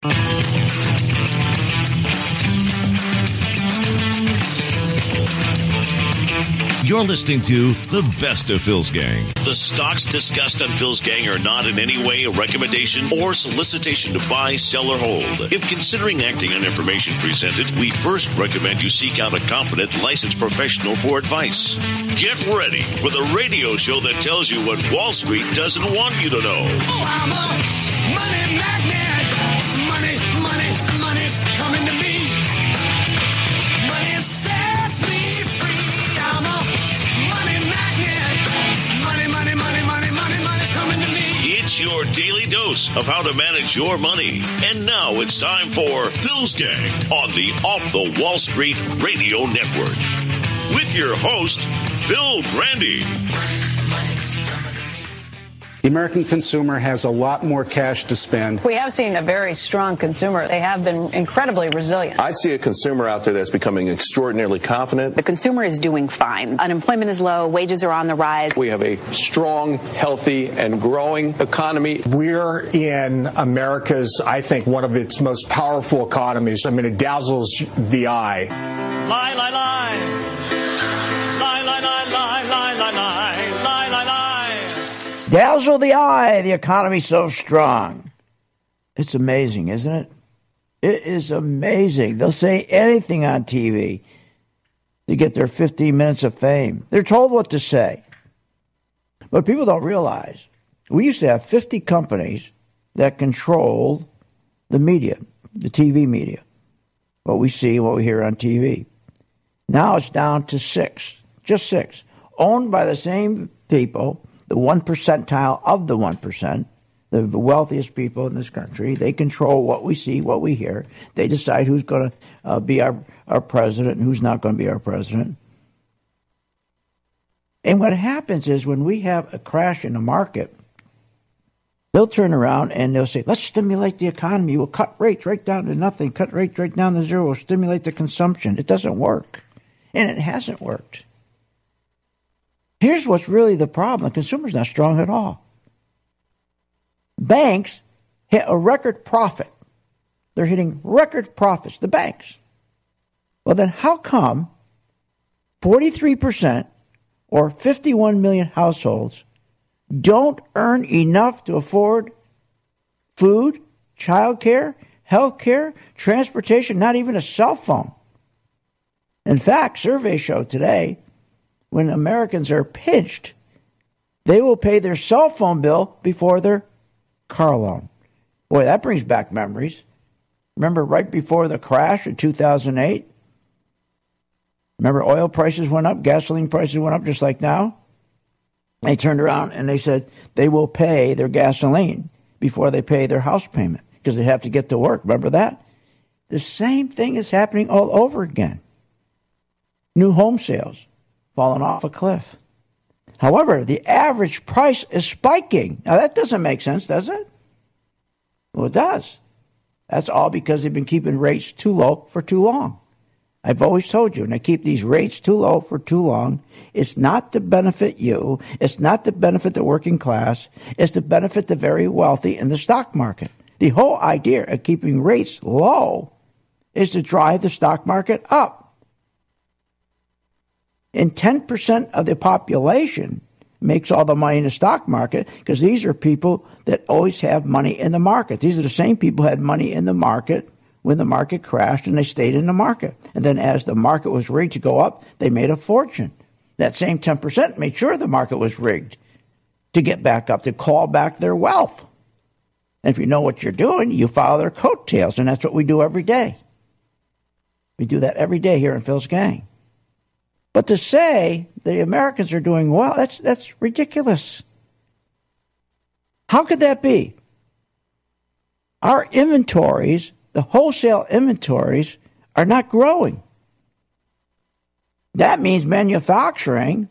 You're listening to The Best of Phil's Gang. The stocks discussed on Phil's Gang are not in any way a recommendation or solicitation to buy, sell, or hold. If considering acting on information presented, we first recommend you seek out a competent, licensed professional for advice. Get ready for the radio show that tells you what Wall Street doesn't want you to know. Oh, I'm a money magnet. Money's coming to me. Money sets me free. I'm a money magnet. Money's coming to me. It's your daily dose of how to manage your money. And now it's time for Phil's Gang on the Off the Wall Street Radio Network. With your host, Phil Grandy. The American consumer has a lot more cash to spend. We have seen a very strong consumer. They have been incredibly resilient. I see a consumer out there that's becoming extraordinarily confident. The consumer is doing fine. Unemployment is low. Wages are on the rise. We have a strong, healthy, and growing economy. We're in America's, I think, one of its most powerful economies. I mean, it dazzles the eye. Lie, lie, lie. Lie, lie, lie, lie, lie, lie, lie, lie, lie, lie. Dazzle the eye, the economy's so strong. It's amazing, isn't it? It is amazing. They'll say anything on TV to get their 15 minutes of fame. They're told what to say. But people don't realize, we used to have 50 companies that controlled the media, the TV media, what we see, what we hear on TV. Now it's down to 6, just 6, owned by the same people, the 1 percentile of the 1%, the wealthiest people in this country. They control what we see, what we hear. They decide who's going to be our president and who's not going to be our president. And what happens is when we have a crash in the market, they'll turn around and they'll say, let's stimulate the economy. We'll cut rates right down to nothing, cut rates right down to zero, we'll stimulate the consumption. It doesn't work. And it hasn't worked. Here's what's really the problem. The consumer's not strong at all. Banks hit a record profit. They're hitting record profits, the banks. Well, then how come 43% or 51 million households don't earn enough to afford food, childcare, health care, transportation, not even a cell phone? In fact, surveys show today when Americans are pinched, they will pay their cell phone bill before their car loan. Boy, that brings back memories. Remember right before the crash in 2008? Remember oil prices went up, gasoline prices went up just like now? They turned around and they said they will pay their gasoline before they pay their house payment because they have to get to work. Remember that? The same thing is happening all over again. New home sales falling off a cliff. However, the average price is spiking. Now, that doesn't make sense, does it? Well, it does. That's all because they've been keeping rates too low for too long. I've always told you, when they keep these rates too low for too long, it's not to benefit you. It's not to benefit the working class. It's to benefit the very wealthy in the stock market. The whole idea of keeping rates low is to drive the stock market up. And 10% of the population makes all the money in the stock market because these are people that always have money in the market. These are the same people who had money in the market when the market crashed and they stayed in the market. And then as the market was rigged to go up, they made a fortune. That same 10% made sure the market was rigged to get back up, to call back their wealth. And if you know what you're doing, you follow their coattails. And that's what we do every day. We do that every day here in Phil's Gang. But to say the Americans are doing well, that's ridiculous. How could that be? Our inventories, the wholesale inventories, are not growing. That means manufacturing,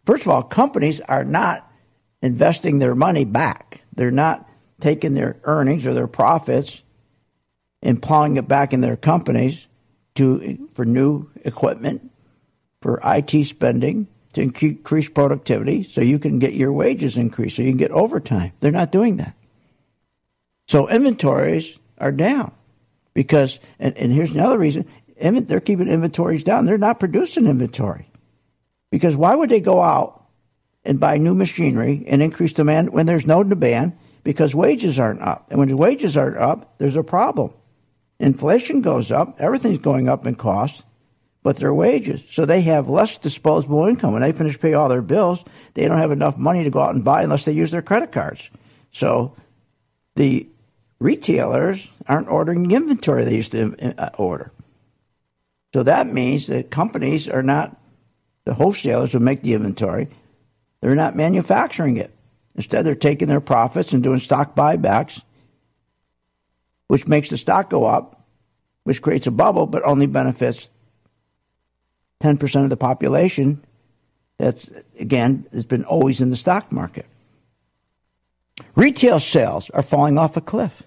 first of all, companies are not investing their money back. They're not taking their earnings or their profits and plowing it back in their companies for new equipment, for IT spending, to increase productivity so you can get your wages increased, so you can get overtime. They're not doing that. So inventories are down because, and here's another reason, they're keeping inventories down. They're not producing inventory because why would they go out and buy new machinery and increase demand when there's no demand? Because wages aren't up. And when wages aren't up, there's a problem. Inflation goes up. Everything's going up in cost, but their wages. So they have less disposable income. When they finish paying all their bills, they don't have enough money to go out and buy unless they use their credit cards. So the retailers aren't ordering the inventory they used to order. So that means that companies are not, the wholesalers who make the inventory, they're not manufacturing it. Instead, they're taking their profits and doing stock buybacks, which makes the stock go up, which creates a bubble, but only benefits 10% of the population. That's, again, has been always in the stock market. Retail sales are falling off a cliff.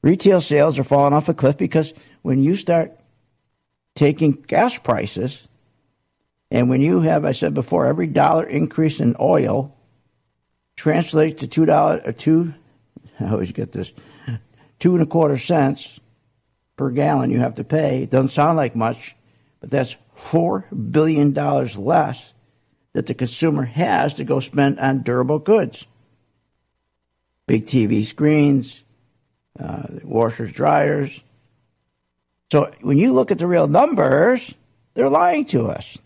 Retail sales are falling off a cliff because when you start taking gas prices, and when you have, I said before, every dollar increase in oil translates to I always get this, 2.25 cents per gallon you have to pay. It doesn't sound like much, but that's $4 billion less that the consumer has to go spend on durable goods. Big TV screens, washers, dryers. So when you look at the real numbers, they're lying to us.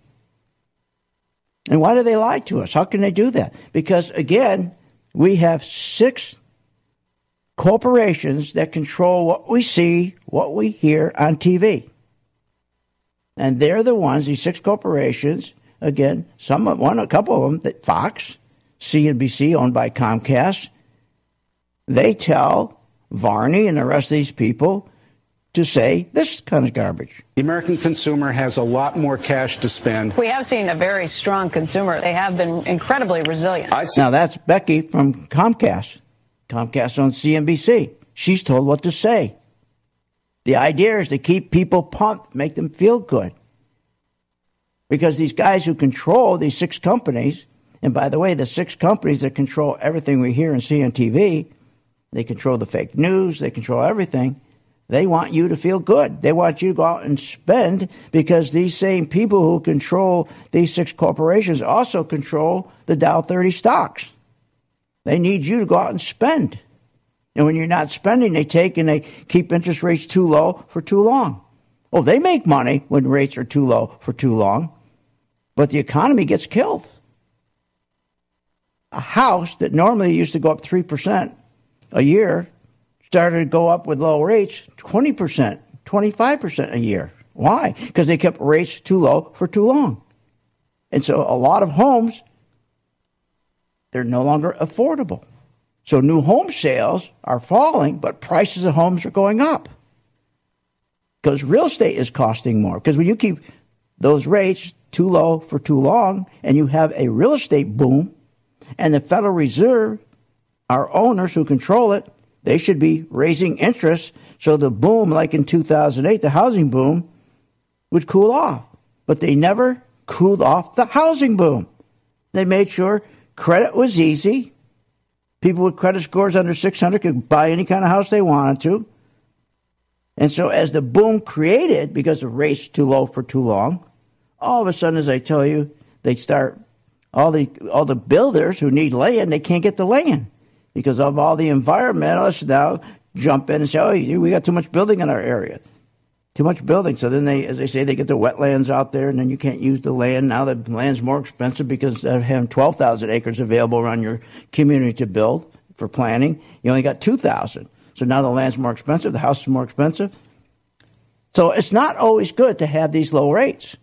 And why do they lie to us? How can they do that? Because, again, we have 6 corporations that control what we see, what we hear on TV. And they're the ones, these 6 corporations, again, a couple of them, that Fox, CNBC, owned by Comcast, they tell Varney and the rest of these people to say this kind of garbage. The American consumer has a lot more cash to spend. We have seen a very strong consumer. They have been incredibly resilient. Now, that's Becky from Comcast. Comcast owns CNBC. She's told what to say. The idea is to keep people pumped, make them feel good. Because these guys who control these 6 companies, and by the way, the 6 companies that control everything we hear and see on TV, they control the fake news, they control everything. They want you to feel good. They want you to go out and spend because these same people who control these 6 corporations also control the Dow 30 stocks. They need you to go out and spend. And when you're not spending, they take and they keep interest rates too low for too long. Oh, they make money when rates are too low for too long, but the economy gets killed. A house that normally used to go up 3% a year started to go up with low rates 20%, 25% a year. Why? Because they kept rates too low for too long. And so a lot of homes, they're no longer affordable. So new home sales are falling, but prices of homes are going up. Because real estate is costing more. Because when you keep those rates too low for too long and you have a real estate boom, and the Federal Reserve, our owners who control it, they should be raising interest so the boom, like in 2008, the housing boom, would cool off. But they never cooled off the housing boom. They made sure credit was easy. People with credit scores under 600 could buy any kind of house they wanted to. And so as the boom created, because the rates too low for too long, all of a sudden, as I tell you, they start, all the builders who need land, they can't get the land. Because of all the environmentalists now jump in and say, oh, we got too much building in our area. Too much building. So then they, as they say, they get the wetlands out there and then you can't use the land. Now the land's more expensive because they're having 12,000 acres available around your community to build for planning. You only got 2,000. So now the land's more expensive. The house is more expensive. So it's not always good to have these low rates.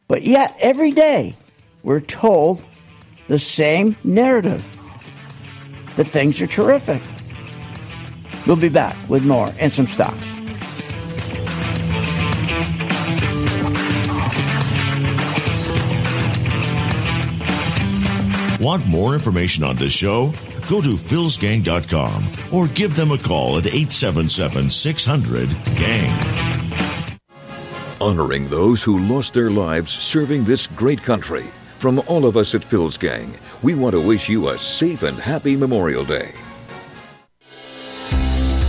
But yet every day we're told the same narrative. That things are terrific. We'll be back with more and some stocks. Want more information on this show? Go to philsgang.com or give them a call at 877-600-GANG. Honoring those who lost their lives serving this great country. From all of us at Phil's Gang, we want to wish you a safe and happy Memorial Day.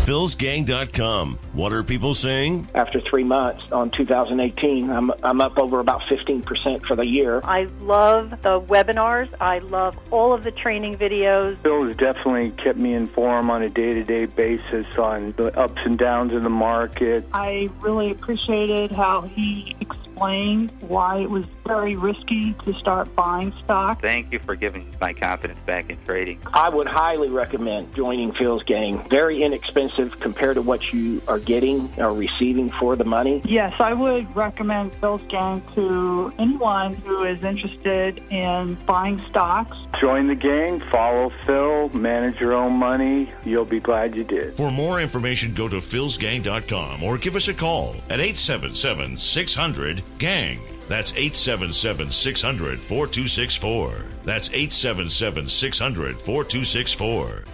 philsgang.com. What are people saying? After 3 months on 2018, I'm up over about 15% for the year. I love the webinars. I love all of the training videos. Phil has definitely kept me informed on a day-to-day basis on the ups and downs in the market. I really appreciated how he explained why it was very risky to start buying stock. Thank you for giving my confidence back in trading. I would highly recommend joining Phil's gang. Very inexpensive compared to what you are getting or receiving for the money. Yes, I would recommend Phil's gang to anyone who is interested in buying stocks. Join the gang, follow Phil, manage your own money. You'll be glad you did. For more information, go to philsgang.com or give us a call at 877-600-GANG. That's 877-600-4264. That's 877-600-4264.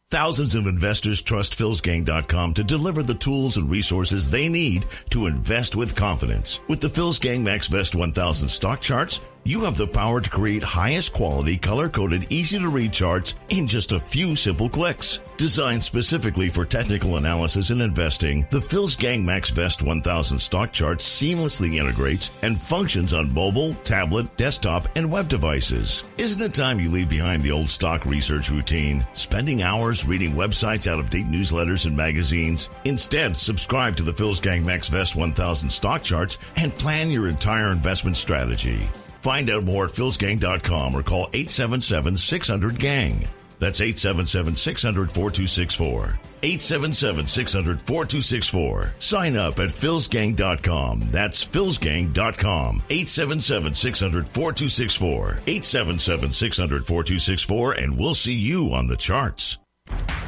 Thousands of investors trust philsgang.com to deliver the tools and resources they need to invest with confidence. With the Philsgang MaxVest 1000 stock charts, you have the power to create highest quality, color-coded, easy-to-read charts in just a few simple clicks. Designed specifically for technical analysis and investing, the Philsgang MaxVest 1000 stock chart seamlessly integrates and functions on mobile, tablet, desktop, and web devices. Isn't it time you leave behind the old stock research routine, spending hours reading websites, out-of-date newsletters, and magazines? Instead, subscribe to the Philsgang MaxVest 1000 stock charts and plan your entire investment strategy. Find out more at philsgang.com or call 877-600-GANG. That's 877-600-4264. 877-600-4264. Sign up at philsgang.com. That's philsgang.com. 877-600-4264. 877-600-4264, and we'll see you on the charts.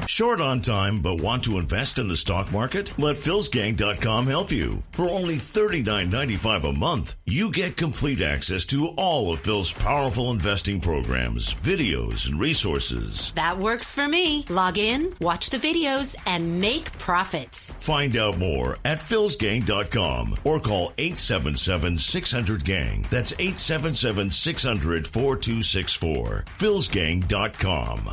Short on time but want to invest in the stock market? Let philsgang.com help you. For only $39.95 a month, you get complete access to all of Phil's powerful investing programs, videos, and resources. That works for me. Log in, watch the videos, and make profits. Find out more at philsgang.com or call 877-600-GANG. That's 877-600-4264. philsgang.com.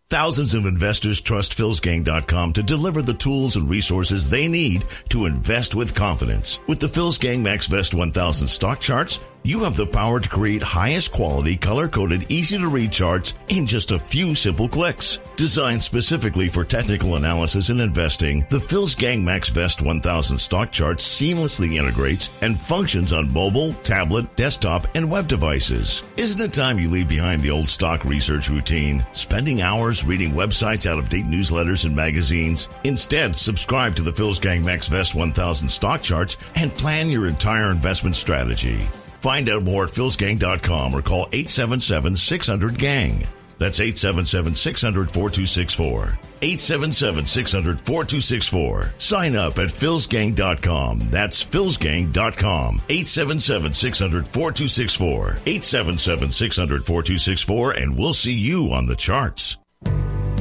Thousands of investors trust philsgang.com to deliver the tools and resources they need to invest with confidence. With the Philsgang MaxVest 1000 stock charts, you have the power to create highest quality, color-coded, easy-to-read charts in just a few simple clicks. Designed specifically for technical analysis and investing, the Philsgang MaxVest 1000 stock chart seamlessly integrates and functions on mobile, tablet, desktop, and web devices. Isn't it time you leave behind the old stock research routine, spending hours reading websites, out-of-date newsletters, and magazines? Instead, subscribe to the Philsgang MaxVest 1000 stock charts and plan your entire investment strategy. Find out more at philsgang.com or call 877-600-GANG. That's 877-600-4264. 877-600-4264. Sign up at philsgang.com. That's philsgang.com. 877-600-4264. 877-600-4264, and we'll see you on the charts.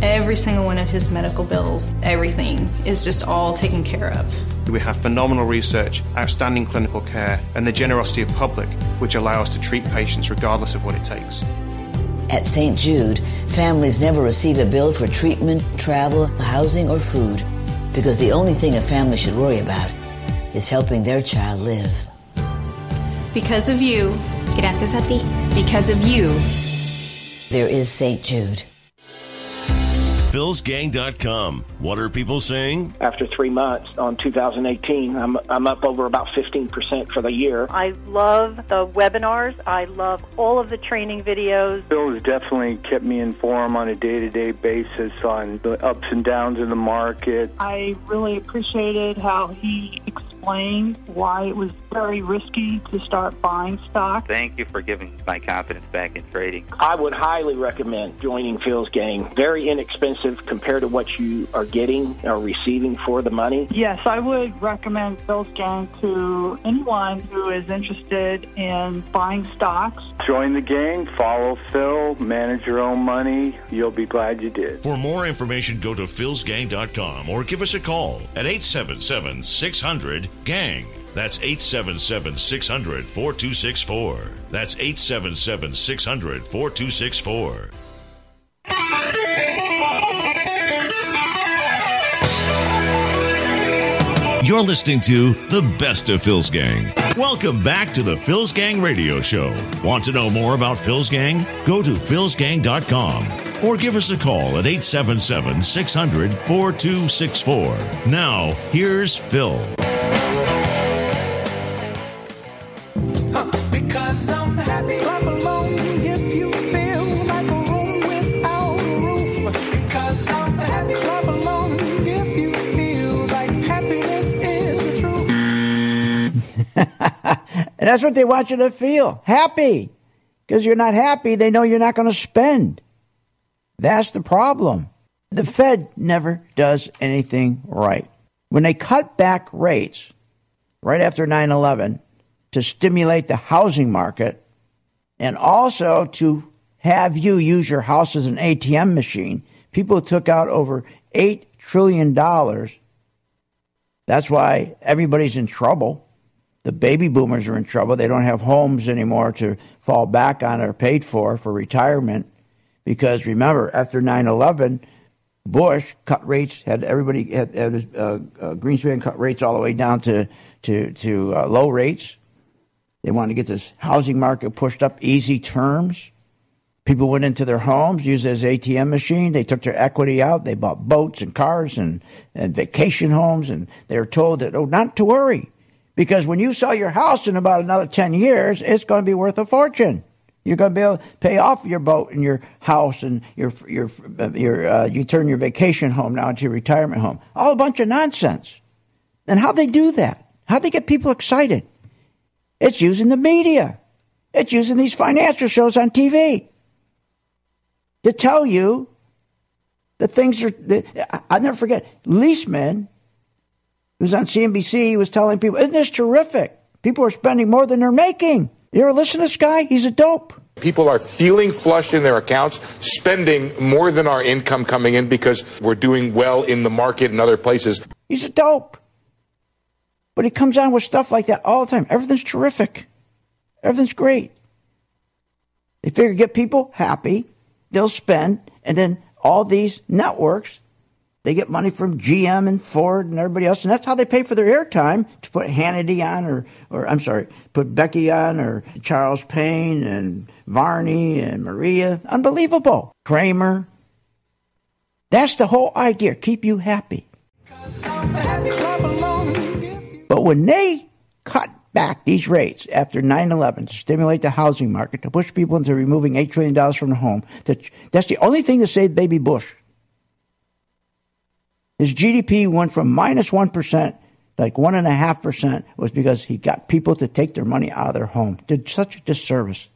Every single one of his medical bills, everything is just all taken care of. We have phenomenal research, outstanding clinical care, and the generosity of public, which allow us to treat patients regardless of what it takes. At St. Jude, families never receive a bill for treatment, travel, housing, or food, because the only thing a family should worry about is helping their child live. Because of you. Gracias a ti. Because of you. There is St. Jude. philsgang.com. What are people saying? After 3 months on 2018, I'm up over about 15% for the year. I love the webinars. I love all of the training videos. Phil has definitely kept me informed on a day-to-day basis on the ups and downs in the market. I really appreciated how he explained why it was very risky to start buying stock. Thank you for giving my confidence back in trading. I would highly recommend joining Phil's gang. Very inexpensive compared to what you are getting or receiving for the money. Yes, I would recommend Phil's gang to anyone who is interested in buying stocks. Join the gang, follow Phil, manage your own money. You'll be glad you did. For more information, go to philsgang.com or give us a call at 877-600-GANG. That's 877-600-4264. That's 877-600-4264. You're listening to the best of Phil's Gang. Welcome back to the Phil's Gang radio show. Want to know more about Phil's Gang? Go to philsgang.com or give us a call at 877-600-4264. Now, here's Phil. Because I'm happy. Clap along if you feel like a room without a roof. Because I'm happy. Clap along if you feel like happiness is the truth. And that's what they want you to feel. Happy. Because you're not happy, they know you're not going to spend. That's the problem. The Fed never does anything right. When they cut back rates right after 9/11 to stimulate the housing market and also to have you use your house as an ATM machine, people took out over $8 trillion. That's why everybody's in trouble. The baby boomers are in trouble. They don't have homes anymore to fall back on or paid for retirement. Because remember, after 9/11, Bush cut rates, Greenspan cut rates all the way down to low rates. They wanted to get this housing market pushed up, easy terms. People went into their homes, used it as ATM machine. They took their equity out. They bought boats and cars and vacation homes. And they were told that, not to worry. Because when you sell your house in about another 10 years, it's going to be worth a fortune. You're going to be able to pay off your boat and your house and you turn your vacation home now into your retirement home. All a bunch of nonsense. And how'd they do that? How'd they get people excited? It's using the media. It's using these financial shows on TV to tell you that things are. I'll never forget. Leisman, who was on CNBC, was telling people, "Isn't this terrific? People are spending more than they're making." You ever listen to this guy? He's a dope. People are feeling flush in their accounts, spending more than our income coming in because we're doing well in the market and other places. He's a dope. But he comes on with stuff like that all the time. Everything's terrific. Everything's great. They figure get people happy, they'll spend, and then all these networks, they get money from GM and Ford and everybody else, and that's how they pay for their airtime, to put Hannity on, put Becky on, or Charles Payne and Varney and Maria. Unbelievable. Kramer. That's the whole idea, keep you happy. But when they cut back these rates after 9/11 to stimulate the housing market, to push people into removing $8 trillion from the home, that's the only thing that saved baby Bush. His GDP went from -1%, like 1.5%, was because he got people to take their money out of their home. Did such a disservice.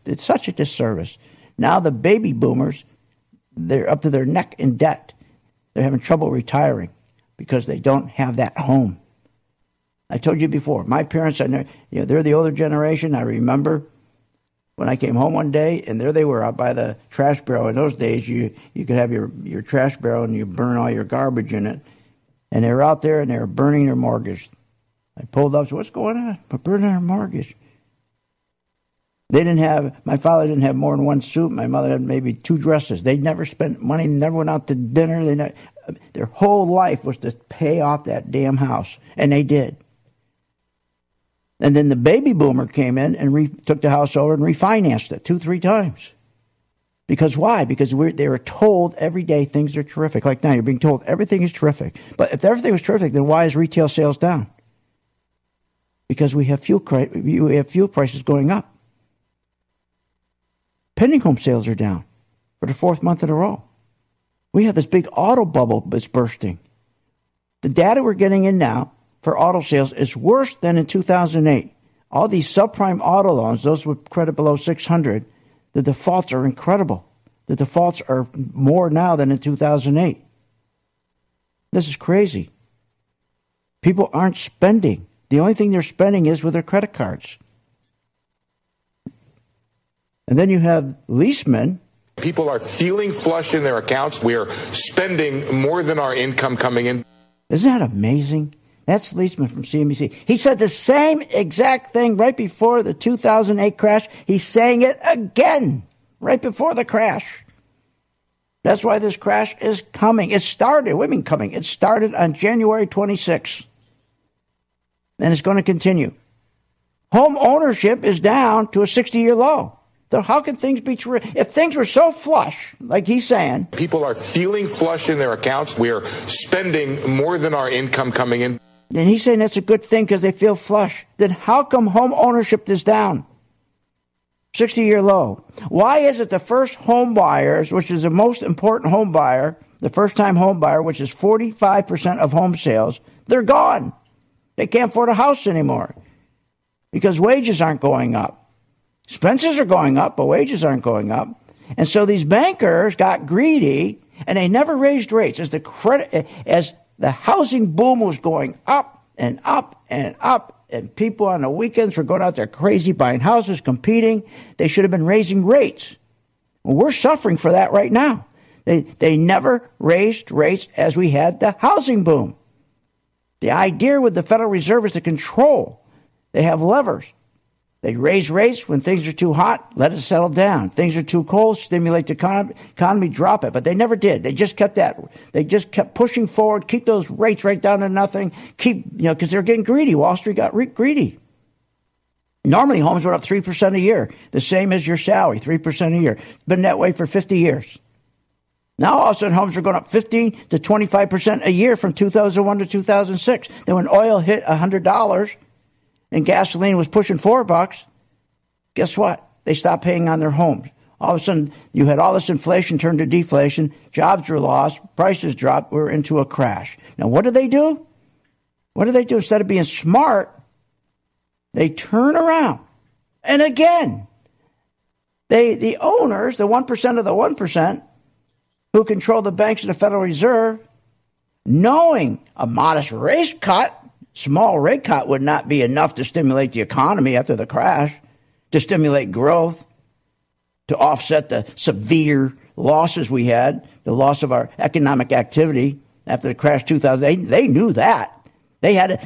Now the baby boomers, they're up to their neck in debt. They're having trouble retiring because they don't have that home. I told you before, my parents, they're the older generation. I remember when I came home one day, and there they were out by the trash barrel. In those days, you could have your trash barrel and you burn all your garbage in it. And they were out there and they were burning their mortgage. I pulled up and said, "What's going on?" "We're burning our mortgage." My father didn't have more than one suit. My mother had maybe 2 dresses. They never spent money, never went out to dinner. Their whole life was to pay off that damn house. And they did. And then the baby boomer came in and took the house over and refinanced it 2-3 times. Because why? Because they were told every day things are terrific. Like now, you're being told everything is terrific. But if everything was terrific, then why is retail sales down? Because we have fuel prices going up. Pending home sales are down for the 4th month in a row. We have this big auto bubble that's bursting. The data we're getting in now for auto sales is worse than in 2008. All these subprime auto loans, those with credit below 600, the defaults are incredible. The defaults are more now than in 2008. This is crazy. People aren't spending. The only thing they're spending is with their credit cards. And then you have Leisman. People are feeling flush in their accounts. We are spending more than our income coming in. Isn't that amazing? That's Leisman from CNBC. He said the same exact thing right before the 2008 crash. He's saying it again right before the crash. That's why this crash is coming. It started. What do you mean coming? It started on January 26th. and it's going to continue. Home ownership is down to a 60-year low. So how can things be true? If things were so flush, like he's saying. People are feeling flush in their accounts. We are spending more than our income coming in. And he's saying that's a good thing because they feel flush. Then how come home ownership is down? 60-year low. Why is it the first home buyers, which is the most important home buyer, the first-time home buyer, which is 45% of home sales, they're gone. They can't afford a house anymore because wages aren't going up. Expenses are going up, but wages aren't going up. And so these bankers got greedy, and they never raised rates. As the housing boom was going up and up and up, and people on the weekends were going out there crazy, buying houses, competing, they should have been raising rates. Well, we're suffering for that right now. They never raised rates as we had the housing boom. The idea with the Federal Reserve is to control. They have levers. They raise rates when things are too hot, let it settle down. Things are too cold, stimulate the economy, drop it. But they never did. They just kept that. They just kept pushing forward, keep those rates right down to nothing, because they're getting greedy. Wall Street got greedy. Normally, homes went up 3% a year, the same as your salary, 3% a year. It's been that way for 50 years. Now, all of a sudden, homes are going up 15 to 25% a year from 2001 to 2006. Then when oil hit $100 and gasoline was pushing $4, guess what? They stopped paying on their homes. All of a sudden, you had all this inflation turn to deflation, jobs were lost, prices dropped, we're into a crash. Now, what do? What do they do? Instead of being smart, they turn around. And again, the owners, the 1% of the 1%, who control the banks and the Federal Reserve, knowing a modest rate cut, small rate cut would not be enough to stimulate the economy after the crash, to stimulate growth, to offset the severe losses we had, the loss of our economic activity after the crash 2008. They knew that.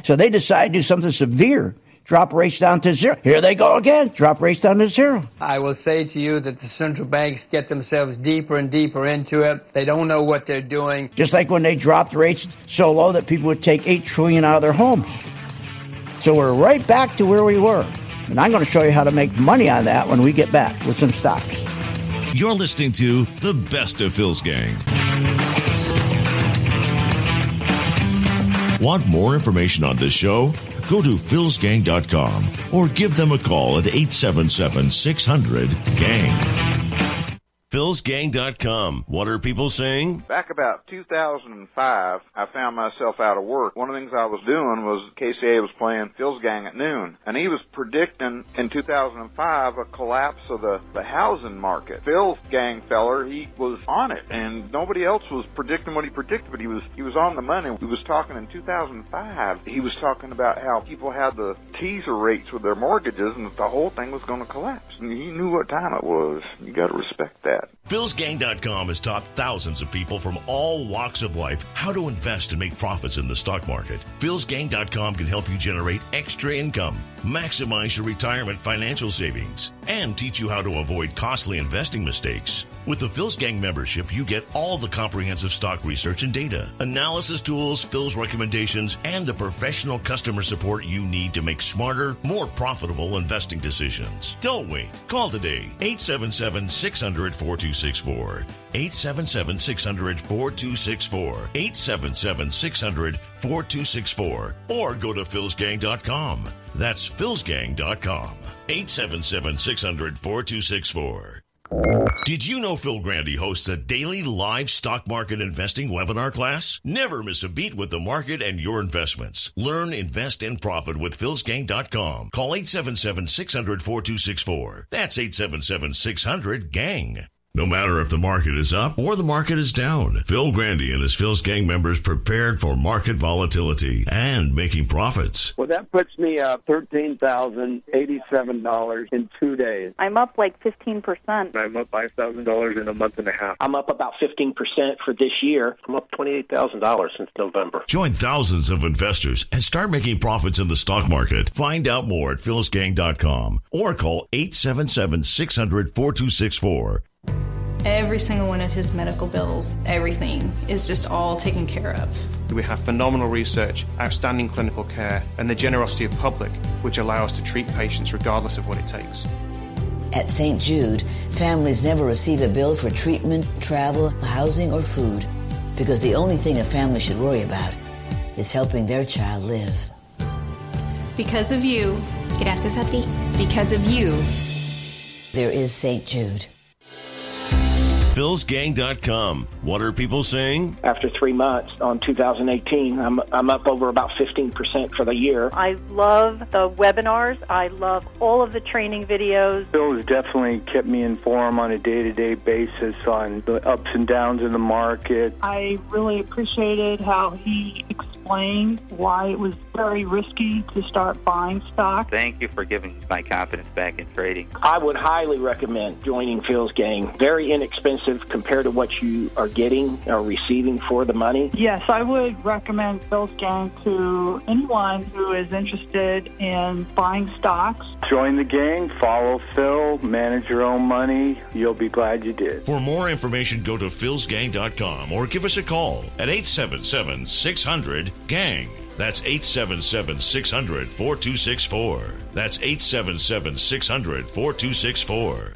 So they decided to do something severe, drop rates down to zero. Here they go again, drop rates down to zero. I will say to you that the central banks get themselves deeper and deeper into it. They don't know what they're doing. Just like when they dropped rates so low that people would take $8 trillion out of their homes. So we're right back to where we were. And I'm going to show you how to make money on that when we get back with some stocks. You're listening to The Best of Phil's Gang. Want more information on this show? Go to philsgang.com or give them a call at 877-600-GANG. philsgang.com. What are people saying? Back about 2005, I found myself out of work. One of the things I was doing was KCA was playing Phil's Gang at noon, and he was predicting in 2005 a collapse of the housing market. Phil's Gang feller, he was on it, and nobody else was predicting what he predicted, but he was on the money. He was talking in 2005. He was talking about how people had the teaser rates with their mortgages, and that the whole thing was going to collapse. And he knew what time it was. You got to respect that. philsgang.com has taught thousands of people from all walks of life how to invest and make profits in the stock market. philsgang.com can help you generate extra income, maximize your retirement financial savings, and teach you how to avoid costly investing mistakes. With the Phil's Gang membership, you get all the comprehensive stock research and data, analysis tools, Phil's recommendations, and the professional customer support you need to make smarter, more profitable investing decisions. Don't wait. Call today, 877-600-4264. 877-600-4264. 877-600-4264. Or go to philsgang.com. That's philsgang.com. 877-600-4264. Did you know Phil Grandy hosts a daily live stock market investing webinar class? Never miss a beat with the market and your investments. Learn, invest, and profit with philsgang.com. Call 877-600-4264. That's 877-600-GANG. No matter if the market is up or the market is down, Phil Grandy and his Phil's Gang members prepared for market volatility and making profits. Well, that puts me up $13,087 in 2 days. I'm up like 15%. I'm up $5,000 in a month and a half. I'm up about 15% for this year. I'm up $28,000 since November. Join thousands of investors and start making profits in the stock market. Find out more at philsgang.com or call 877-600-4264. Every single one of his medical bills, everything is just all taken care of. We have phenomenal research, outstanding clinical care, and the generosity of public, which allow us to treat patients regardless of what it takes. At St. Jude, families never receive a bill for treatment, travel, housing, or food because the only thing a family should worry about is helping their child live. Because of you. Gracias a ti. Because of you. There is St. Jude. PhilsGang.com. What are people saying? After 3 months on 2018, I'm up over about 15% for the year. I love the webinars. I love all of the training videos. Phil has definitely kept me informed on a day-to-day basis on the ups and downs in the market. I really appreciated how he explained why it was very risky to start buying stock. Thank you for giving my confidence back in trading. I would highly recommend joining Phil's Gang. Very inexpensive compared to what you are getting or receiving for the money. Yes, I would recommend Phil's Gang to anyone who is interested in buying stocks. Join the gang, follow Phil, manage your own money. You'll be glad you did. For more information, go to philsgang.com or give us a call at 877-600-GANG. That's 877-600-4264. That's 877-600-4264.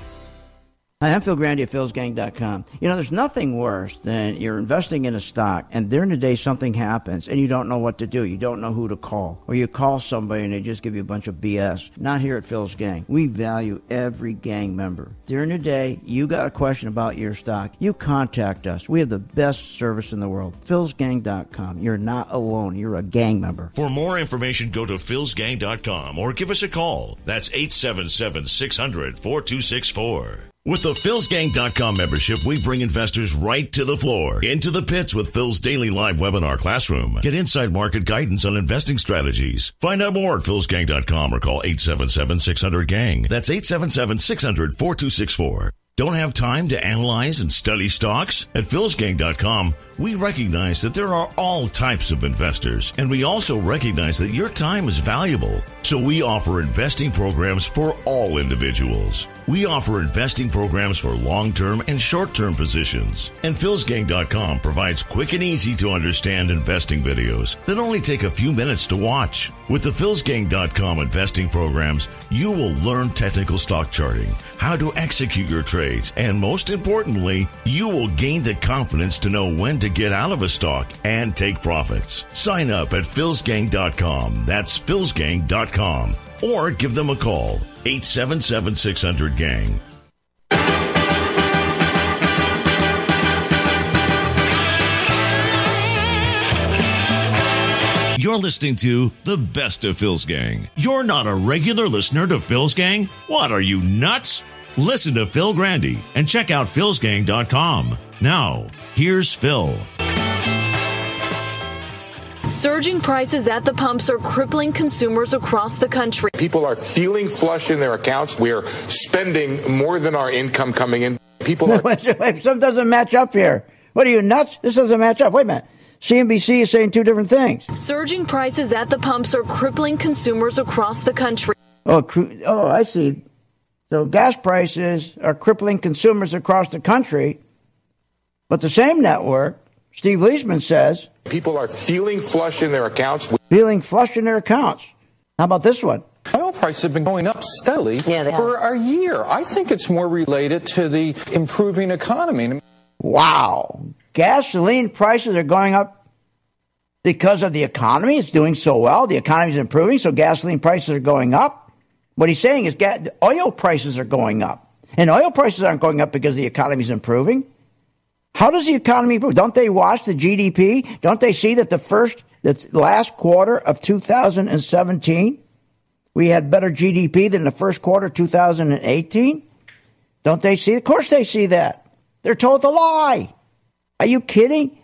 Hi, I'm Phil Grandy at philsgang.com. You know, there's nothing worse than you're investing in a stock and during the day something happens and you don't know what to do. You don't know who to call. Or you call somebody and they just give you a bunch of BS. Not here at Phil's Gang. We value every gang member. During the day, you got a question about your stock, you contact us. We have the best service in the world. philsgang.com. You're not alone. You're a gang member. For more information, go to philsgang.com or give us a call. That's 877-600-4264. With the philsgang.com membership, we bring investors right to the floor, into the pits with Phil's daily live webinar classroom. Get inside market guidance on investing strategies. Find out more at philsgang.com or call 877-600-GANG. That's 877-600-4264. Don't have time to analyze and study stocks? At philsgang.com, we recognize that there are all types of investors, and we also recognize that your time is valuable. So we offer investing programs for all individuals. We offer investing programs for long-term and short-term positions. And philsgang.com provides quick and easy to understand investing videos that only take a few minutes to watch. With the philsgang.com investing programs, you will learn technical stock charting, how to execute your trades, and most importantly, you will gain the confidence to know when to get out of a stock and take profits. Sign up at philsgang.com. That's philsgang.com. Or give them a call, 877-600-GANG. You're listening to the best of Phil's Gang. You're not a regular listener to Phil's Gang? What, are you nuts? Listen to Phil Grandy and check out philsgang.com. Now, here's Phil. Surging prices at the pumps are crippling consumers across the country. People are feeling flush in their accounts. We are spending more than our income coming in. People are... Wait, something doesn't match up here. What are you, nuts? This doesn't match up. Wait a minute. CNBC is saying two different things. Surging prices at the pumps are crippling consumers across the country. Oh, I see. So gas prices are crippling consumers across the country. But the same network, Steve Leishman says... People are feeling flush in their accounts. Feeling flush in their accounts. How about this one? Oil prices have been going up steadily for a year. I think it's more related to the improving economy. Wow. Gasoline prices are going up because of the economy. It's doing so well. The economy is improving, so gasoline prices are going up. What he's saying is oil prices are going up. And oil prices aren't going up because the economy is improving. How does the economy improve? Don't they watch the GDP? Don't they see that the last quarter of 2017, we had better GDP than the first quarter of 2018? Don't they see? Of course they see that. They're told to lie. Are you kidding?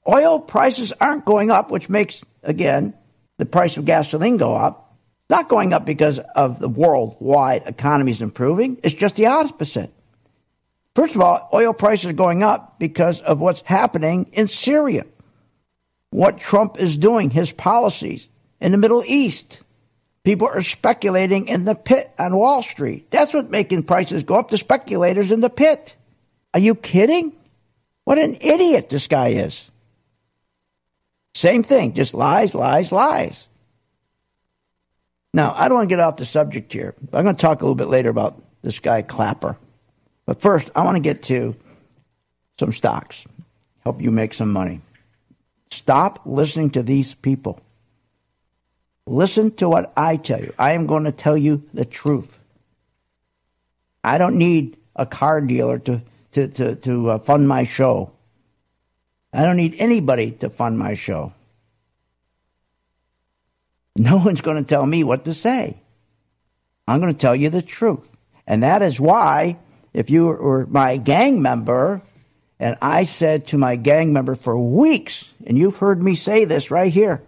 Oil prices aren't going up, which makes, again, the price of gasoline go up. It's not going up because of the worldwide economy is improving. It's just the opposite. First of all, oil prices are going up because of what's happening in Syria, what Trump is doing, his policies in the Middle East. People are speculating in the pit on Wall Street. That's what's making prices go up, the speculators in the pit. Are you kidding? What an idiot this guy is. Same thing, just lies, lies, lies. Now, I don't want to get off the subject here. I'm going to talk a little bit later about this guy Clapper. But first, I want to get to some stocks. Help you make some money. Stop listening to these people. Listen to what I tell you. I am going to tell you the truth. I don't need a car dealer to fund my show. I don't need anybody to fund my show. No one's going to tell me what to say. I'm going to tell you the truth. And that is why, if you were my gang member, and I said to my gang member for weeks, and you've heard me say this right here,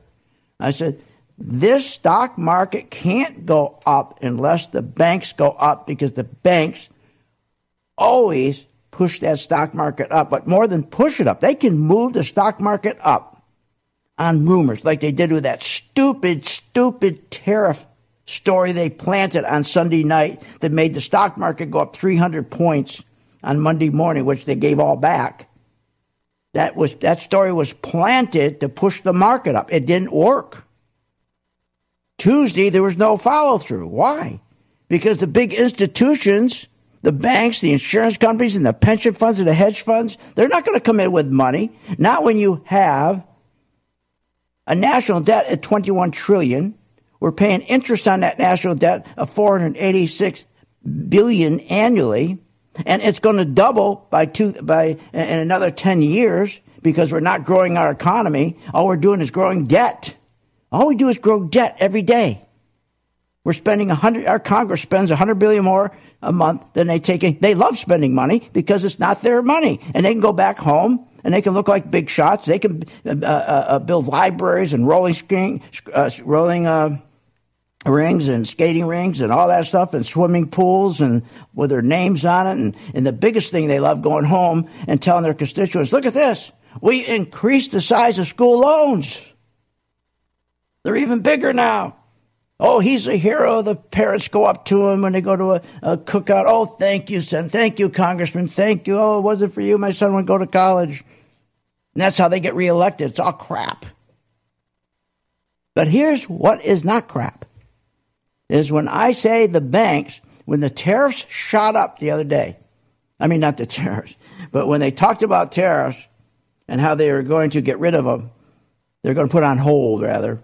I said, this stock market can't go up unless the banks go up, because the banks always push that stock market up. But more than push it up, they can move the stock market up on rumors, like they did with that stupid tariff story they planted on Sunday night that made the stock market go up 300 points on Monday morning, which they gave all back. That story was planted to push the market up. It didn't work. Tuesday, there was no follow-through. Why? Because the big institutions, the banks, the insurance companies, and the pension funds and the hedge funds, they're not going to come in with money. Not when you have a national debt at $21 trillion. We're paying interest on that national debt of $486 billion annually, and it's going to double in another 10 years because we're not growing our economy. All we're doing is growing debt. All we do is grow debt every day. We're spending our Congress spends $100 billion more a month than they take in. They love spending money because it's not their money, and they can go back home and they can look like big shots. They can build libraries and rolling rings and skating rings and all that stuff, and swimming pools and with their names on it. And the biggest thing, they love going home and telling their constituents, look at this. We increased the size of school loans. They're even bigger now. Oh, he's a hero. The parents go up to him when they go to a cookout. Oh, thank you, son. Thank you, Congressman. Thank you. Oh, it wasn't for you. My son would go to college. And that's how they get reelected. It's all crap. But here's what is not crap. Is when I say the banks, when the tariffs shot up the other day, I mean, not the tariffs, but when they talked about tariffs and how they were going to get rid of them, they're going to put on hold, rather.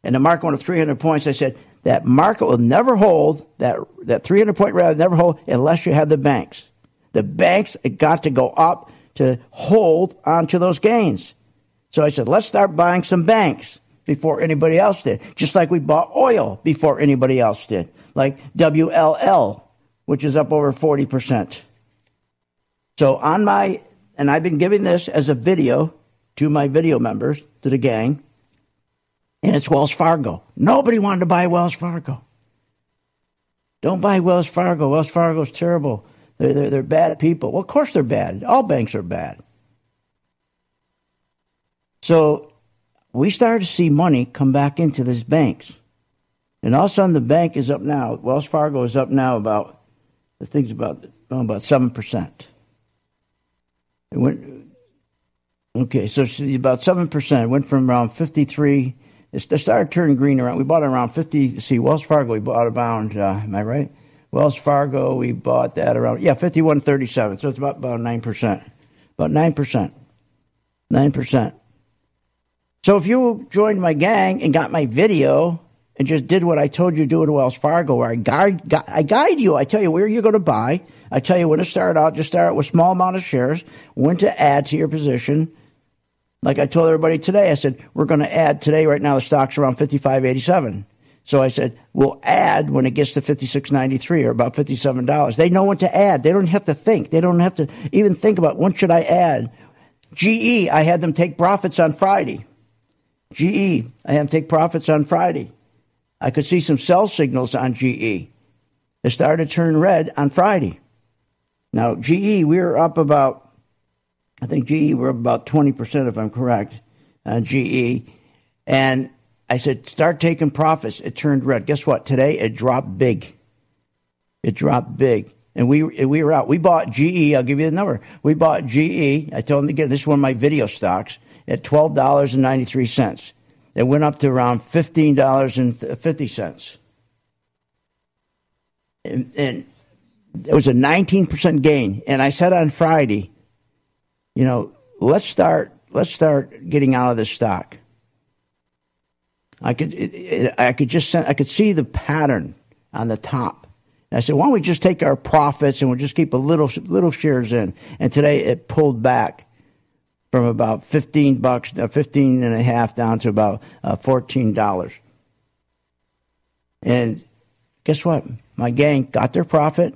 And the market went to 300 points. I said, that market will never hold, that 300-point rally will never hold unless you have the banks. The banks got to go up to hold onto those gains. So I said, let's start buying some banks before anybody else did. Just like we bought oil before anybody else did. Like WLL, which is up over 40%. So and I've been giving this as a video to my video members, to the gang, and it's Wells Fargo. Nobody wanted to buy Wells Fargo. Don't buy Wells Fargo. Wells Fargo's terrible. They're bad people. Well, of course they're bad. All banks are bad. So we started to see money come back into these banks. And all of a sudden the bank is up now. Wells Fargo is up now about 7%. It went, okay, so it's about 7%. It went from around 53. It started turning green around. We bought it around 50. See, Wells Fargo, we bought around, am I right? Wells Fargo, we bought that around, 51.37. So it's about 9%. About 9%. 9%. So if you joined my gang and got my video and just did what I told you to do at Wells Fargo, where I guide you, I tell you where you're going to buy, I tell you when to start out, just start with a small amount of shares, when to add to your position. Like I told everybody today, I said, we're going to add today, right now the stock's around 55.87. So I said, we'll add when it gets to 56.93 or about $57. They know when to add. They don't have to think. They don't have to even think about when should I add. GE, I had them take profits on Friday. GE, I had them take profits on Friday. I could see some sell signals on GE. It started to turn red on Friday. Now, GE, we were up about, I think GE, we're up about 20%, if I'm correct, on GE. And I said, start taking profits. It turned red. Guess what? Today, it dropped big. It dropped big. And we were out. We bought GE. I'll give you the number. We bought GE. I told them to get this is one of my video stocks at $12.93. It went up to around $15.50. And it was a 19% gain. And I said on Friday, let's start getting out of this stock. I could see the pattern on the top. And I said, why don't we just take our profits and we'll just keep a little shares in? And today it pulled back from about $15, $15.50 down to about $14. And guess what? My gang got their profit,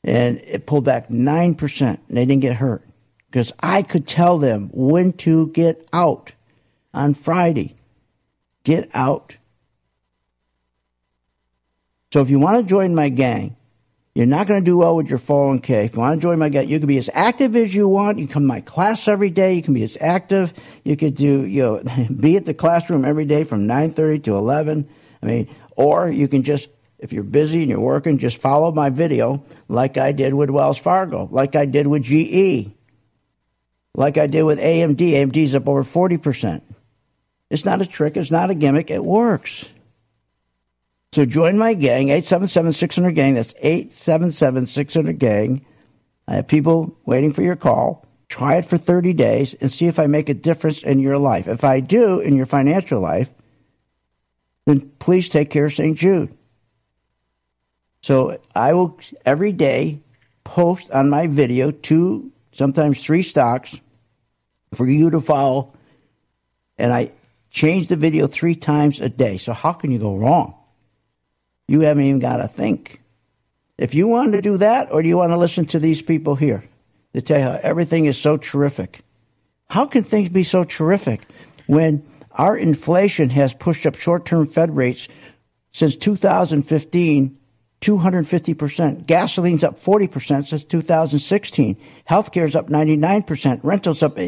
and it pulled back 9%, and they didn't get hurt because I could tell them when to get out on Friday. Get out. So if you want to join my gang, you're not going to do well with your 401k. If you want to join my gang, you can be as active as you want. You can come to my class every day. You can be as active. You could be at the classroom every day from 9:30 to 11. Or you can just, if you're busy and you're working, just follow my video like I did with Wells Fargo, like I did with GE, like I did with AMD. AMD's up over 40%. It's not a trick. It's not a gimmick. It works. So join my gang, 877-600-GANG. That's 877-600-GANG. I have people waiting for your call. Try it for 30 days and see if I make a difference in your life. If I do in your financial life, then please take care of St. Jude. So I will every day post on my video 2, sometimes 3 stocks for you to follow. And I change the video 3 times a day. So how can you go wrong? You haven't even got to think. If you want to do that, or do you want to listen to these people here that tell you how everything is so terrific? How can things be so terrific when our inflation has pushed up short-term Fed rates since 2015, 250%. Gasoline's up 40% since 2016. Healthcare's up 99%. Rental's up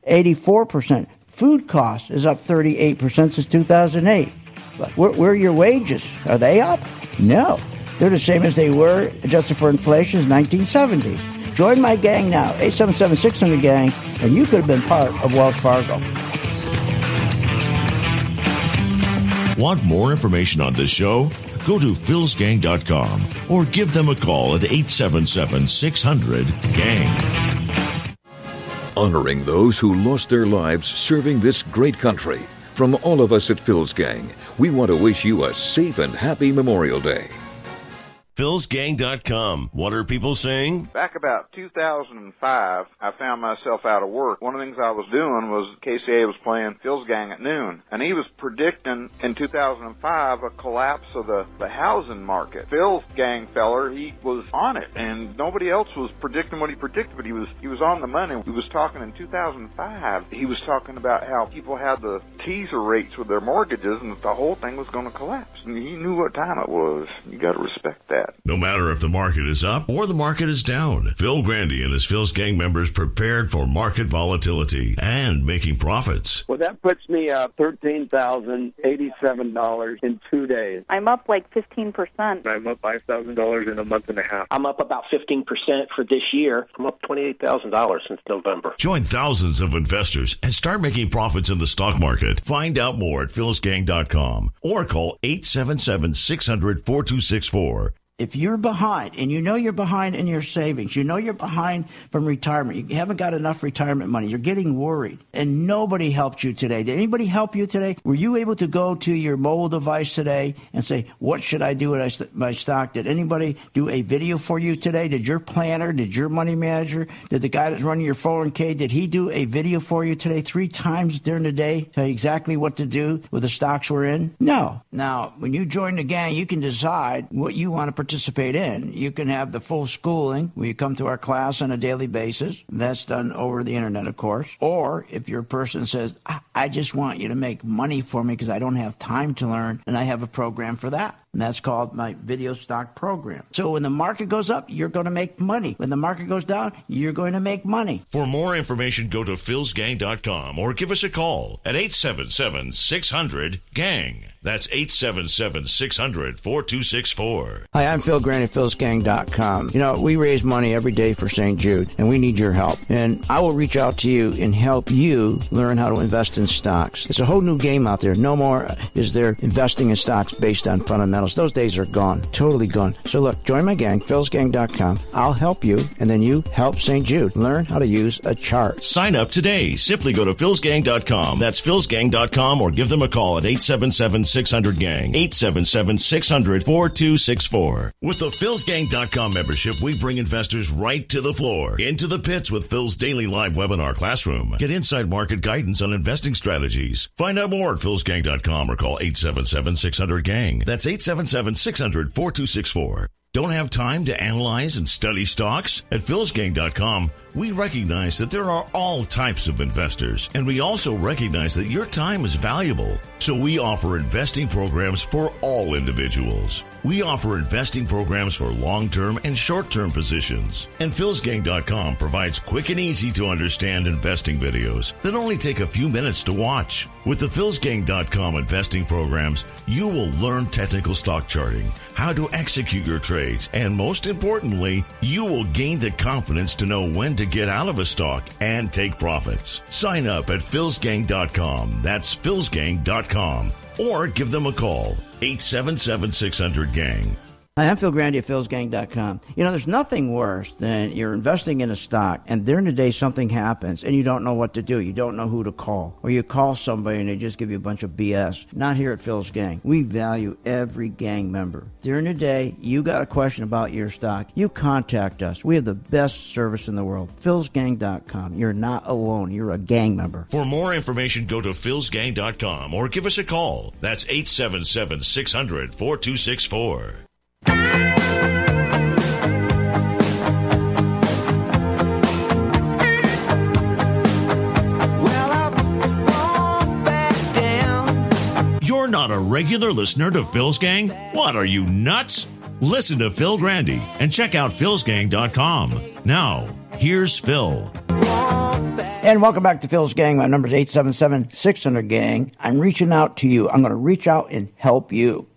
84%. Food cost is up 38% since 2008. Where are your wages? Are they up? No. They're the same as they were, adjusted for inflation, since 1970. Join my gang now, 877-600-GANG, and you could have been part of Wells Fargo. Want more information on this show? Go to philsgang.com or give them a call at 877-600-GANG. Honoring those who lost their lives serving this great country. From all of us at Phil's Gang, we want to wish you a safe and happy Memorial Day. philsgang.com. What are people saying? Back about 2005, I found myself out of work. One of the things I was doing was KCA was playing Phil's Gang at noon, and he was predicting in 2005 a collapse of the housing market. Phil's Gang feller, he was on it, and nobody else was predicting what he predicted, but he was on the money. He was talking in 2005. He was talking about how people had the teaser rates with their mortgages, and that the whole thing was going to collapse. And he knew what time it was. You got to respect that. No matter if the market is up or the market is down, Phil Grandy and his Phil's Gang members prepared for market volatility and making profits. Well, that puts me up $13,087 in 2 days. I'm up like 15%. I'm up $5,000 in a month and a half. I'm up about 15% for this year. I'm up $28,000 since November. Join thousands of investors and start making profits in the stock market. Find out more at philsgang.com or call 877-600-4264. If you're behind, and you know you're behind in your savings, you know you're behind from retirement, you haven't got enough retirement money, you're getting worried, and nobody helped you today. Did anybody help you today? Were you able to go to your mobile device today and say, what should I do with my stock? Did anybody do a video for you today? Did your planner, did your money manager, did the guy that's running your 401k, did he do a video for you today 3 times during the day, tell you exactly what to do with the stocks we're in? No. Now, when you join the gang, you can decide what you want to participate in. You can have the full schooling where you come to our class on a daily basis. That's done over the internet, of course. Or if you're a person that says, I just want you to make money for me because I don't have time to learn, and I have a program for that. And that's called my video stock program. So when the market goes up, you're going to make money. When the market goes down, you're going to make money. For more information, go to philsgang.com or give us a call at 877-600-GANG. That's 877-600-4264. Hi, I'm Phil Grant at philsgang.com. You know, we raise money every day for St. Jude, and we need your help. And I will reach out to you and help you learn how to invest in stocks. It's a whole new game out there. No more is there investing in stocks based on fundamentals. Those days are gone, totally gone. So look, join my gang, philsgang.com. I'll help you, and then you help St. Jude. Learn how to use a chart. Sign up today. Simply go to philsgang.com. That's philsgang.com, or give them a call at 877-600-GANG. 877-600-4264. With the philsgang.com membership, we bring investors right to the floor, into the pits with Phil's daily live webinar classroom. Get inside market guidance on investing strategies. Find out more at philsgang.com or call 877-600-GANG. That's 877-600-4264. Don't have time to analyze and study stocks? At philsgang.com, we recognize that there are all types of investors, and we also recognize that your time is valuable. So we offer investing programs for all individuals. We offer investing programs for long-term and short-term positions. And philsgang.com provides quick and easy to understand investing videos that only take a few minutes to watch. With the philsgang.com investing programs, you will learn technical stock charting, how to execute your trades, and most importantly, you will gain the confidence to know when to get out of a stock and take profits. Sign up at philsgang.com. That's philsgang.com. Or give them a call, 877-600-GANG. Hi, I'm Phil Grandy at philsgang.com. You know, there's nothing worse than you're investing in a stock, and during the day something happens, and you don't know what to do. You don't know who to call. Or you call somebody, and they just give you a bunch of BS. Not here at Phil's Gang. We value every gang member. During the day, you got a question about your stock, you contact us. We have the best service in the world. philsgang.com. You're not alone. You're a gang member. For more information, go to philsgang.com or give us a call. That's 877-600-4264. You're not a regular listener to Phil's Gang? What, are you nuts? Listen to Phil Grandy and check out philsgang.com. Now, here's Phil. And welcome back to Phil's Gang. My number is 877-600-GANG. I'm reaching out to you. I'm going to reach out and help you.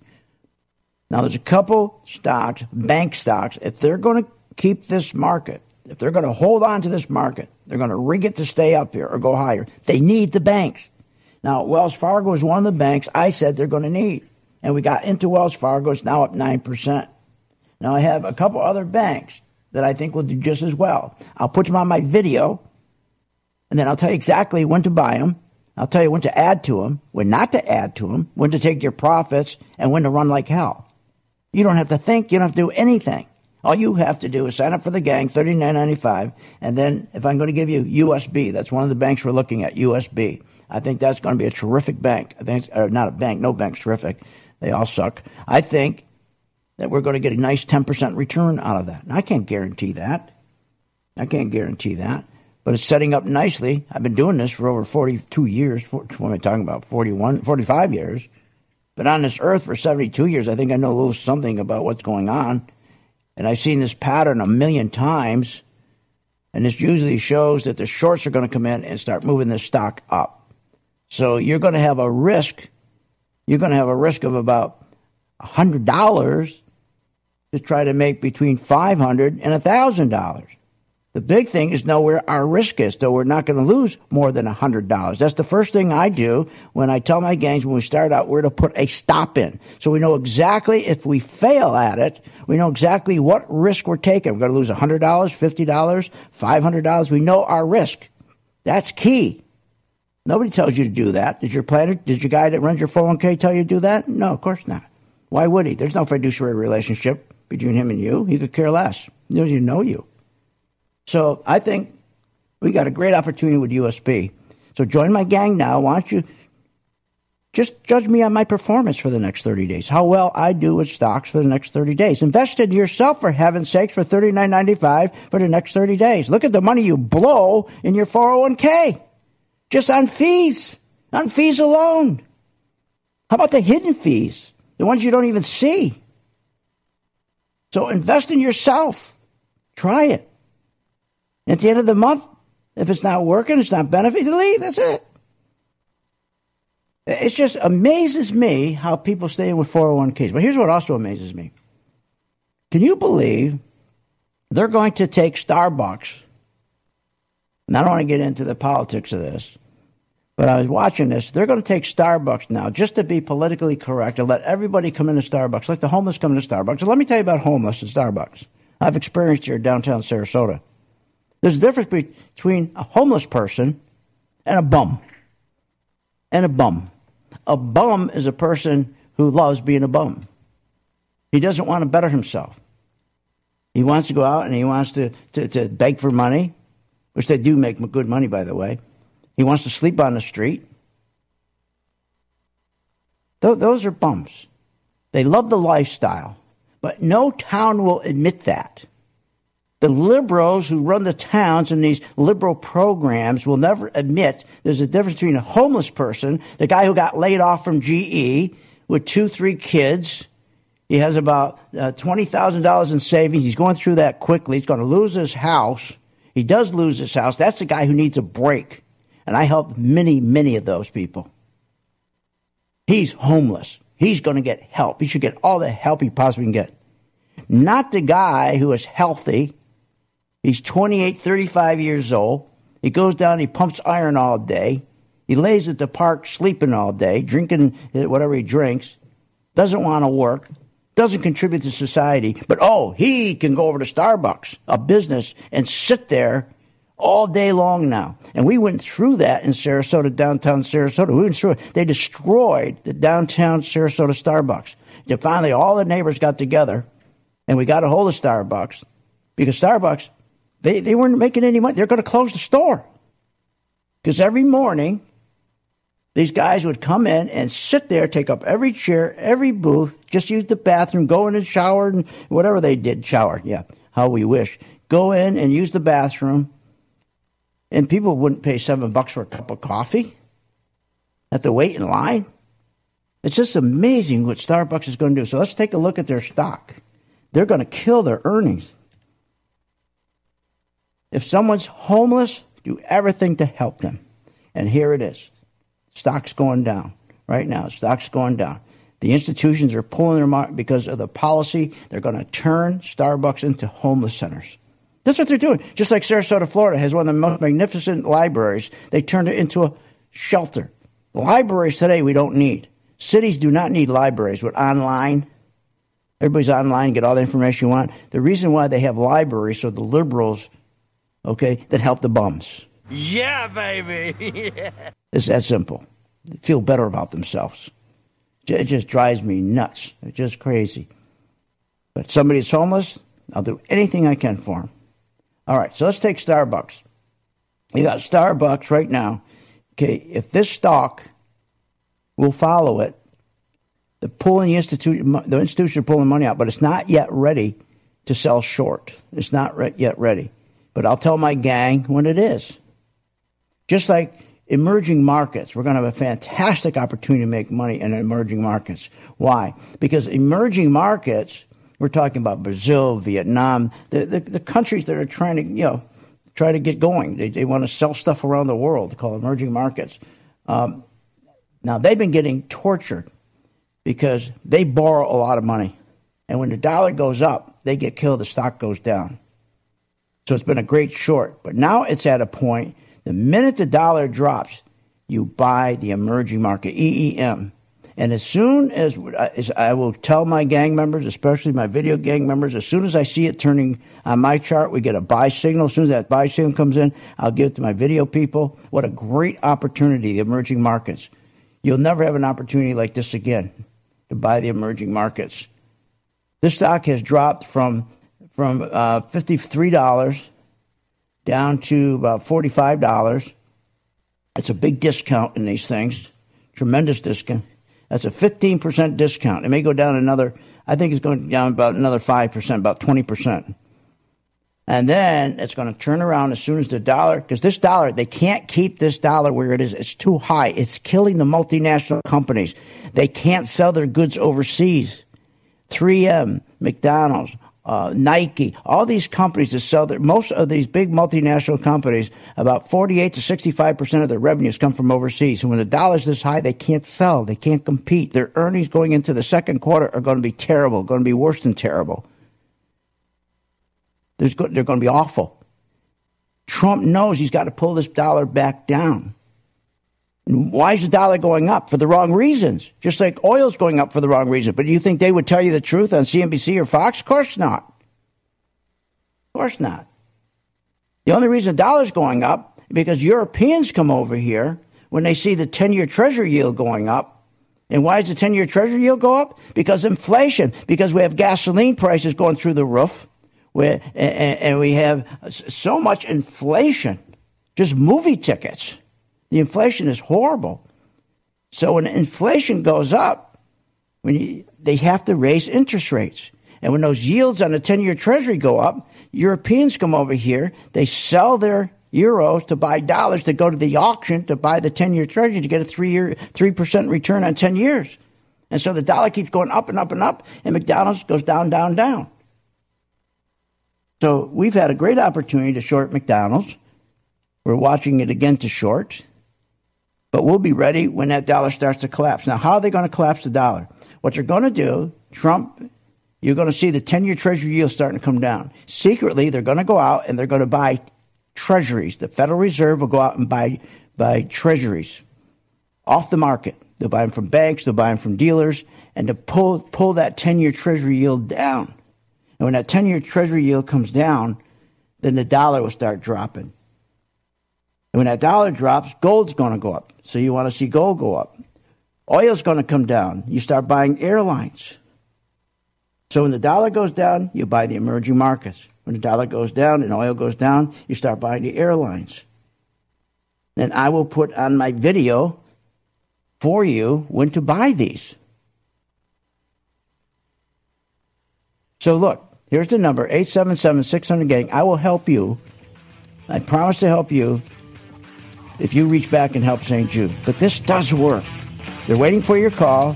Now, there's a couple stocks, bank stocks, if they're going to keep this market, if they're going to hold on to this market, they're going to rig it to stay up here or go higher, they need the banks. Now, Wells Fargo is one of the banks I said they're going to need. And we got into Wells Fargo. It's now up 9%. Now, I have a couple other banks that I think will do just as well. I'll put them on my video, and then I'll tell you exactly when to buy them. I'll tell you when to add to them, when not to add to them, when to take your profits, and when to run like hell. You don't have to think. You don't have to do anything. All you have to do is sign up for the gang, $39.95, and then if I'm going to give you USB, that's one of the banks we're looking at, USB. I think that's going to be a terrific bank. I think, or not a bank, no bank's terrific. They all suck. I think that we're going to get a nice 10% return out of that. And I can't guarantee that. But it's setting up nicely. I've been doing this for over 42 years. What am I talking about? 45 years. Been on this earth for 72 years. I think I know a little something about what's going on. And I've seen this pattern a million times. And this usually shows that the shorts are going to come in and start moving this stock up. So you're going to have a risk. You're going to have a risk of about $100 to try to make between $500 and $1,000. The big thing is know where our risk is, so we're not going to lose more than $100. That's the first thing I do when I tell my gangs when we start out where to put a stop in. So we know exactly if we fail at it, we know exactly what risk we're taking. We're going to lose $100, $50, $500. We know our risk. That's key. Nobody tells you to do that. Did your guy that runs your 401k tell you to do that? No, of course not. Why would he? There's no fiduciary relationship between him and you. He could care less. He doesn't even know you. So I think we got a great opportunity with USB. So join my gang now. Why don't you just judge me on my performance for the next 30 days, how well I do with stocks for the next 30 days. Invest in yourself, for heaven's sakes, for $39.95 for the next 30 days. Look at the money you blow in your 401k just on fees alone. How about the hidden fees, the ones you don't even see? So invest in yourself. Try it. At the end of the month, if it's not working, it's not benefiting, leave. That's it. It just amazes me how people stay in with 401ks. But here's what also amazes me. Can you believe they're going to take Starbucks? And I don't want to get into the politics of this, but I was watching this. They're going to take Starbucks now, just to be politically correct, and let everybody come into Starbucks, like the homeless come into Starbucks. And let me tell you about homeless at Starbucks. I've experienced here in downtown Sarasota. There's a difference between a homeless person and a bum. And a bum. A bum is a person who loves being a bum. He doesn't want to better himself. He wants to go out and he wants to beg for money, which they do make good money, by the way. He wants to sleep on the street. Those are bums. They love the lifestyle, but no town will admit that. The liberals who run the towns in these liberal programs will never admit there's a difference between a homeless person, the guy who got laid off from GE with 2-3 kids. He has about $20,000 in savings. He's going through that quickly. He's going to lose his house. He does lose his house. That's the guy who needs a break. And I help many, many of those people. He's homeless. He's going to get help. He should get all the help he possibly can get. Not the guy who is healthy. He's 28, 35 years old. He goes down, he pumps iron all day. He lays at the park sleeping all day, drinking whatever he drinks. Doesn't want to work. Doesn't contribute to society. But, he can go over to Starbucks, a business, and sit there all day long now. And we went through that in Sarasota, downtown Sarasota. We went through it. They destroyed the downtown Sarasota Starbucks. And finally, all the neighbors got together, and we got a hold of Starbucks. Because Starbucks, they weren't making any money. They're going to close the store. Because every morning, these guys would come in and sit there, take up every chair, every booth, just use the bathroom, go in and shower, and whatever they did, shower, yeah, how we wish. Go in and use the bathroom. And people wouldn't pay $7 for a cup of coffee. Have to wait in line. It's just amazing what Starbucks is going to do. So let's take a look at their stock. They're going to kill their earnings. If someone's homeless, do everything to help them. And here it is. Stock's going down right now. Stock's going down. The institutions are pulling their money because of the policy. They're going to turn Starbucks into homeless centers. That's what they're doing. Just like Sarasota, Florida has one of the most magnificent libraries. They turned it into a shelter. Libraries today we don't need. Cities do not need libraries with online. Everybody's online, get all the information you want. The reason why they have libraries are the liberals, that help the bums. Yeah, baby. Yeah. It's that simple. They feel better about themselves. It just drives me nuts. It's just crazy. But somebody's homeless, I'll do anything I can for them. All right, so let's take Starbucks. You got Starbucks right now. Okay, if this stock will follow it, the institutions are pulling money out, but it's not yet ready to sell short. It's not yet ready. But I'll tell my gang when it is. Just like emerging markets, we're going to have a fantastic opportunity to make money in emerging markets. Why? Because emerging markets, we're talking about Brazil, Vietnam, the countries that are trying to, try to get going. They want to sell stuff around the world, called emerging markets. Now, they've been getting tortured because they borrow a lot of money. And when the dollar goes up, they get killed, the stock goes down. So it's been a great short. But now it's at a point, the minute the dollar drops, you buy the emerging market, EEM. And as soon as I will tell my gang members, especially my video gang members, as soon as I see it turning on my chart, we get a buy signal. As soon as that buy signal comes in, I'll give it to my video people. What a great opportunity, the emerging markets. You'll never have an opportunity like this again to buy the emerging markets. This stock has dropped from $53 down to about $45. It's a big discount in these things, tremendous discount. That's a 15% discount. It may go down another, I think it's going down about another 5%, about 20%. And then it's going to turn around as soon as the dollar, because this dollar, they can't keep this dollar where it is. It's too high. It's killing the multinational companies. They can't sell their goods overseas. 3M, McDonald's, Nike, all these companies that sell most of these big multinational companies, about 48 to 65% of their revenues come from overseas. And when the dollar's this high, they can't sell. They can't compete. Their earnings going into the second quarter are going to be terrible, going to be worse than terrible. They're going to be awful. Trump knows he's got to pull this dollar back down. And why is the dollar going up? For the wrong reasons. Just like oil's going up for the wrong reason. But do you think they would tell you the truth on CNBC or Fox? Of course not. Of course not. The only reason the dollar's going up is because Europeans come over here when they see the 10-year Treasury yield going up. And why does the 10-year Treasury yield go up? Because inflation. Because we have gasoline prices going through the roof. And we have so much inflation. Just movie tickets. The inflation is horrible. So when inflation goes up, they have to raise interest rates. And when those yields on the 10-year Treasury go up, Europeans come over here. They sell their euros to buy dollars to go to the auction to buy the 10-year Treasury to get a 3% return on 10 years. And so the dollar keeps going up and up and up, and McDonald's goes down, down, down. So we've had a great opportunity to short McDonald's. We're watching it again to short. But we'll be ready when that dollar starts to collapse. Now, how are they going to collapse the dollar? What they're going to do, Trump, you're going to see the 10-year Treasury yield starting to come down. Secretly, they're going to go out and they're going to buy treasuries. The Federal Reserve will go out and buy treasuries off the market. They'll buy them from banks. They'll buy them from dealers. And to pull that 10-year Treasury yield down. And when that 10-year Treasury yield comes down, then the dollar will start dropping. And when that dollar drops, gold's going to go up. So you want to see gold go up. Oil's going to come down. You start buying airlines. So when the dollar goes down, you buy the emerging markets. When the dollar goes down and oil goes down, you start buying the airlines. Then I will put on my video for you when to buy these. So look, here's the number, 877-600-GANG. I will help you. I promise to help you if you reach back and help St. Jude. But this does work. They're waiting for your call,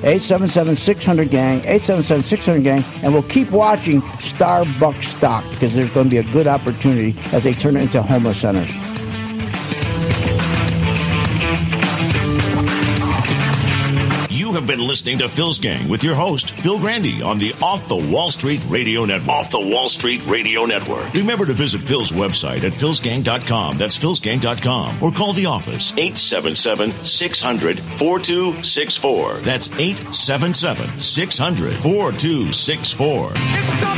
877-600-GANG, 877-600-GANG, and we'll keep watching Starbucks stock because there's going to be a good opportunity as they turn it into homeless centers. You have been listening to Phil's Gang with your host, Phil Grandy, on the Off the Wall Street Radio Network. Off the Wall Street Radio Network. Remember to visit Phil's website at philsgang.com. That's philsgang.com. Or call the office, 877-600-4264. That's 877-600-4264.